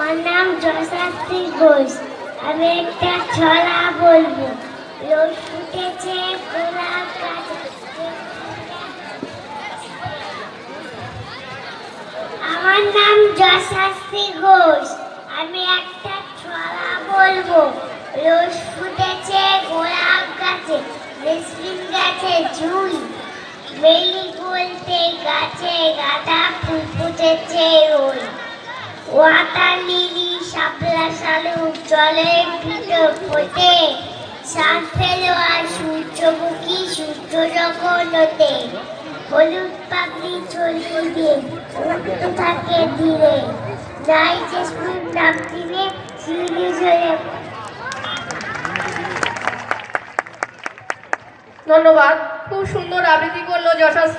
আমার নাম যশাশ্রী ঘোষ। আমি একটা ছড়া বলবো। রোজ ফুটেছে গোলাপ গাছে। আমার নাম যশাশ্রী ঘোষ। আমি একটা ছড়া বলবো। রোজ ফুটেছে গোলাপ গাছে, জেসমিন গাছে জুঁই, বেলি বলতে গাছে গাঁদা ফুল ফুটেছে ওই। ওয়াটার লিলি, শাপলা, শালুক জলের ভিতর ফোটে, সাত ফেলো আর সূর্যমুখী সূর্য যখন ওঠে। হলুদ পাগড়ি চলতে দিয়ে উঠতে থাকে ধীরে, নাই জেসমিন নাম দিলে শিউলি ঝরে। ধন্যবাদ। খুব সুন্দর আবৃত্তি করলো যশাশ্রী।